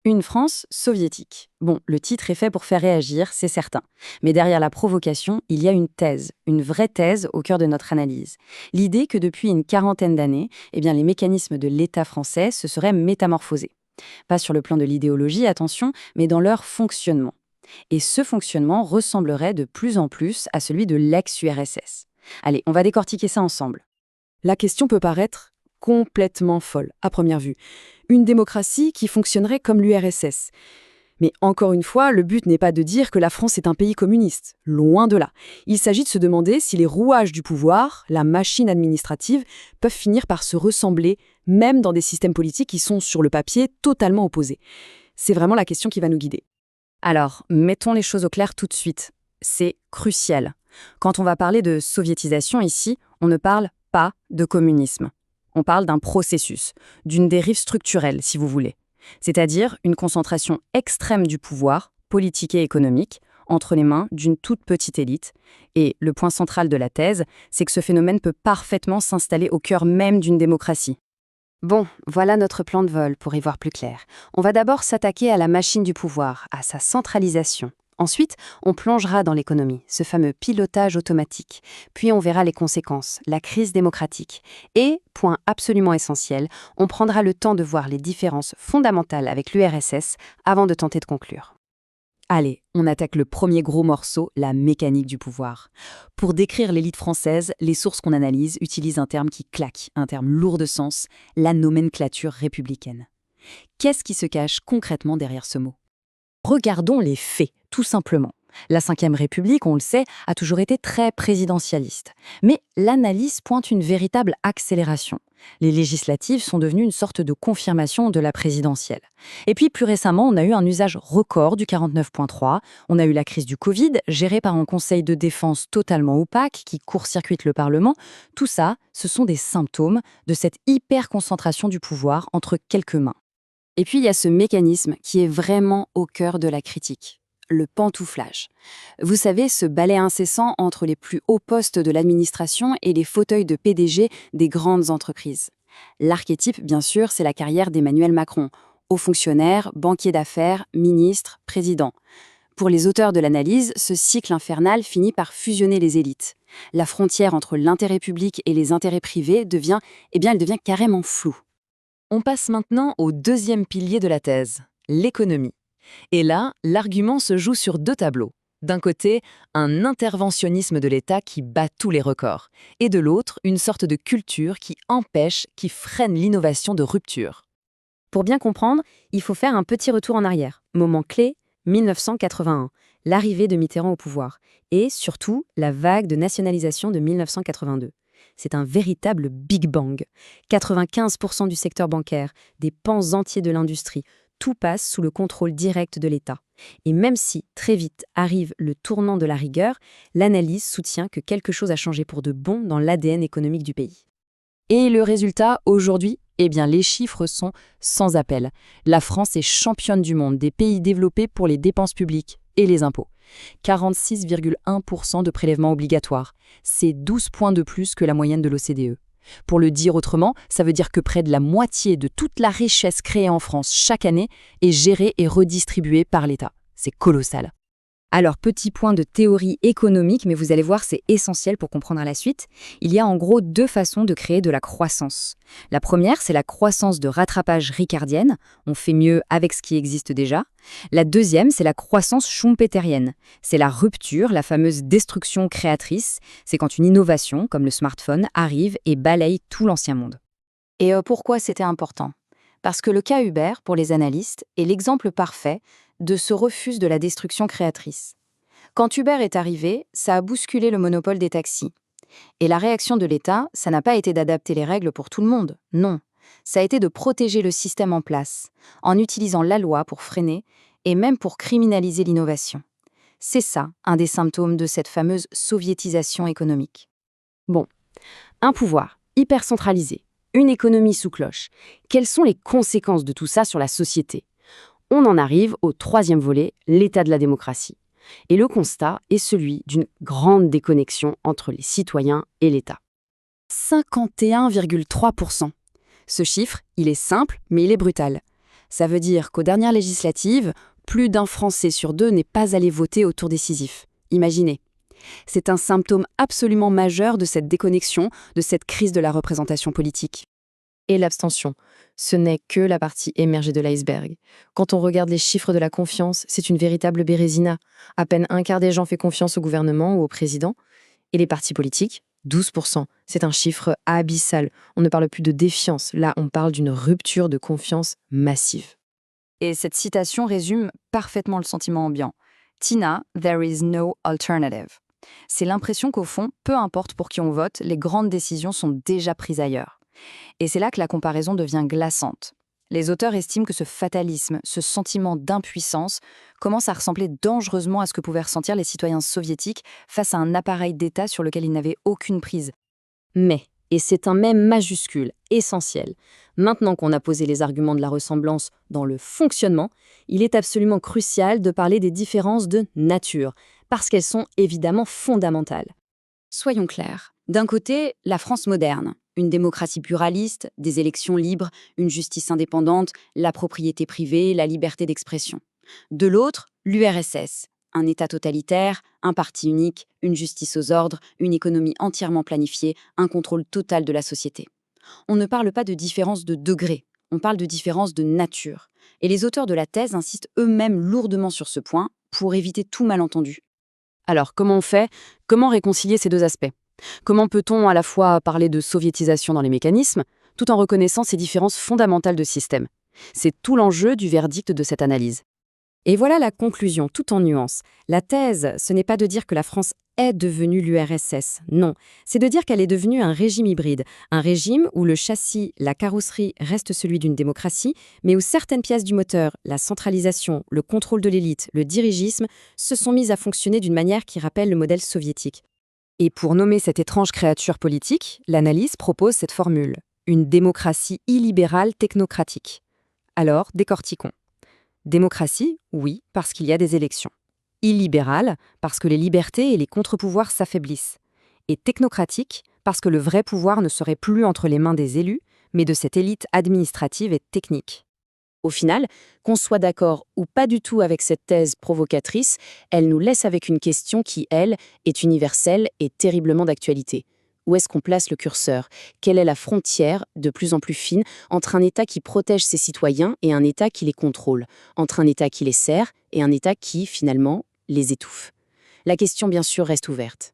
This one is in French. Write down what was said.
Une France soviétique. Bon, le titre est fait pour faire réagir, c'est certain. Mais derrière la provocation, il y a une thèse, une vraie thèse au cœur de notre analyse. L'idée que depuis une quarantaine d'années, les mécanismes de l'État français se seraient métamorphosés. Pas sur le plan de l'idéologie, attention, mais dans leur fonctionnement. Et ce fonctionnement ressemblerait de plus en plus à celui de l'ex-URSS. Allez, on va décortiquer ça ensemble. La question peut paraître complètement folle, à première vue. Une démocratie qui fonctionnerait comme l'URSS. Mais encore une fois, le but n'est pas de dire que la France est un pays communiste. Loin de là. Il s'agit de se demander si les rouages du pouvoir, la machine administrative, peuvent finir par se ressembler, même dans des systèmes politiques qui sont, sur le papier, totalement opposés. C'est vraiment la question qui va nous guider. Alors, mettons les choses au clair tout de suite. C'est crucial. Quand on va parler de soviétisation ici, on ne parle pas de communisme. On parle d'un processus, d'une dérive structurelle, si vous voulez. C'est-à-dire une concentration extrême du pouvoir, politique et économique, entre les mains d'une toute petite élite. Et le point central de la thèse, c'est que ce phénomène peut parfaitement s'installer au cœur même d'une démocratie. Bon, voilà notre plan de vol pour y voir plus clair. On va d'abord s'attaquer à la machine du pouvoir, à sa centralisation. Ensuite, on plongera dans l'économie, ce fameux pilotage automatique. Puis on verra les conséquences, la crise démocratique. Et, point absolument essentiel, on prendra le temps de voir les différences fondamentales avec l'URSS avant de tenter de conclure. Allez, on attaque le premier gros morceau, la mécanique du pouvoir. Pour décrire l'élite française, les sources qu'on analyse utilisent un terme qui claque, un terme lourd de sens, la nomenclature républicaine. Qu'est-ce qui se cache concrètement derrière ce mot ? Regardons les faits, tout simplement. La Ve République, on le sait, a toujours été très présidentialiste. Mais l'analyse pointe une véritable accélération. Les législatives sont devenues une sorte de confirmation de la présidentielle. Et puis plus récemment, on a eu un usage record du 49.3, on a eu la crise du Covid, gérée par un conseil de défense totalement opaque qui court-circuite le Parlement. Tout ça, ce sont des symptômes de cette hyper-concentration du pouvoir entre quelques mains. Et puis il y a ce mécanisme qui est vraiment au cœur de la critique, le pantouflage. Vous savez, ce balai incessant entre les plus hauts postes de l'administration et les fauteuils de PDG des grandes entreprises. L'archétype, bien sûr, c'est la carrière d'Emmanuel Macron, haut fonctionnaire, banquier d'affaires, ministre, président. Pour les auteurs de l'analyse, ce cycle infernal finit par fusionner les élites. La frontière entre l'intérêt public et les intérêts privés devient carrément floue. On passe maintenant au deuxième pilier de la thèse, l'économie. Et là, l'argument se joue sur deux tableaux. D'un côté, un interventionnisme de l'État qui bat tous les records, et de l'autre, une sorte de culture qui empêche, qui freine l'innovation de rupture. Pour bien comprendre, il faut faire un petit retour en arrière. Moment clé, 1981, l'arrivée de Mitterrand au pouvoir, et surtout la vague de nationalisation de 1982. C'est un véritable Big Bang. 95% du secteur bancaire, des pans entiers de l'industrie, tout passe sous le contrôle direct de l'État. Et même si, très vite, arrive le tournant de la rigueur, l'analyse soutient que quelque chose a changé pour de bon dans l'ADN économique du pays. Et le résultat, aujourd'hui, les chiffres sont sans appel. La France est championne du monde des pays développés pour les dépenses publiques et les impôts. 46,1% de prélèvements obligatoires. C'est 12 points de plus que la moyenne de l'OCDE. Pour le dire autrement, ça veut dire que près de la moitié de toute la richesse créée en France chaque année est gérée et redistribuée par l'État. C'est colossal. Alors, petit point de théorie économique, mais vous allez voir, c'est essentiel pour comprendre la suite. Il y a en gros deux façons de créer de la croissance. La première, c'est la croissance de rattrapage ricardienne. On fait mieux avec ce qui existe déjà. La deuxième, c'est la croissance schumpeterienne. C'est la rupture, la fameuse destruction créatrice. C'est quand une innovation, comme le smartphone, arrive et balaye tout l'ancien monde. Et pourquoi c'était important ? Parce que le cas Uber, pour les analystes, est l'exemple parfait de ce refus de la destruction créatrice. Quand Uber est arrivé, ça a bousculé le monopole des taxis. Et la réaction de l'État, ça n'a pas été d'adapter les règles pour tout le monde, non. Ça a été de protéger le système en place, en utilisant la loi pour freiner et même pour criminaliser l'innovation. C'est ça, un des symptômes de cette fameuse soviétisation économique. Bon, un pouvoir hyper centralisé, une économie sous cloche. Quelles sont les conséquences de tout ça sur la société ? On en arrive au troisième volet, l'état de la démocratie. Et le constat est celui d'une grande déconnexion entre les citoyens et l'État. 51,3%. Ce chiffre, il est simple, mais il est brutal. Ça veut dire qu'aux dernières législatives, plus d'un Français sur deux n'est pas allé voter au tour décisif. Imaginez. C'est un symptôme absolument majeur de cette déconnexion, de cette crise de la représentation politique. Et l'abstention, ce n'est que la partie émergée de l'iceberg. Quand on regarde les chiffres de la confiance, c'est une véritable bérésina. À peine un quart des gens fait confiance au gouvernement ou au président. Et les partis politiques, 12%. C'est un chiffre abyssal. On ne parle plus de défiance, là on parle d'une rupture de confiance massive. Et cette citation résume parfaitement le sentiment ambiant. Tina, there is no alternative. C'est l'impression qu'au fond, peu importe pour qui on vote, les grandes décisions sont déjà prises ailleurs. Et c'est là que la comparaison devient glaçante. Les auteurs estiment que ce fatalisme, ce sentiment d'impuissance, commence à ressembler dangereusement à ce que pouvaient ressentir les citoyens soviétiques face à un appareil d'État sur lequel ils n'avaient aucune prise. Mais, et c'est un mais majuscule, essentiel, maintenant qu'on a posé les arguments de la ressemblance dans le fonctionnement, il est absolument crucial de parler des différences de nature, parce qu'elles sont évidemment fondamentales. Soyons clairs. D'un côté, la France moderne, une démocratie pluraliste, des élections libres, une justice indépendante, la propriété privée, la liberté d'expression. De l'autre, l'URSS, un État totalitaire, un parti unique, une justice aux ordres, une économie entièrement planifiée, un contrôle total de la société. On ne parle pas de différence de degré, on parle de différence de nature. Et les auteurs de la thèse insistent eux-mêmes lourdement sur ce point pour éviter tout malentendu. Alors, comment on fait? Comment réconcilier ces deux aspects? Comment peut-on à la fois parler de soviétisation dans les mécanismes, tout en reconnaissant ces différences fondamentales de système? C'est tout l'enjeu du verdict de cette analyse. Et voilà la conclusion, tout en nuances. La thèse, ce n'est pas de dire que la France est devenue l'URSS, non. C'est de dire qu'elle est devenue un régime hybride, un régime où le châssis, la carrosserie reste celui d'une démocratie, mais où certaines pièces du moteur, la centralisation, le contrôle de l'élite, le dirigisme, se sont mises à fonctionner d'une manière qui rappelle le modèle soviétique. Et pour nommer cette étrange créature politique, l'analyse propose cette formule, une démocratie illibérale technocratique. Alors, décortiquons. Démocratie, oui, parce qu'il y a des élections. Illibérale, parce que les libertés et les contre-pouvoirs s'affaiblissent. Et technocratique, parce que le vrai pouvoir ne serait plus entre les mains des élus, mais de cette élite administrative et technique. Au final, qu'on soit d'accord ou pas du tout avec cette thèse provocatrice, elle nous laisse avec une question qui, elle, est universelle et terriblement d'actualité. Où est-ce qu'on place le curseur? Quelle est la frontière, de plus en plus fine, entre un État qui protège ses citoyens et un État qui les contrôle, entre un État qui les sert et un État qui, finalement, les étouffe? La question, bien sûr, reste ouverte.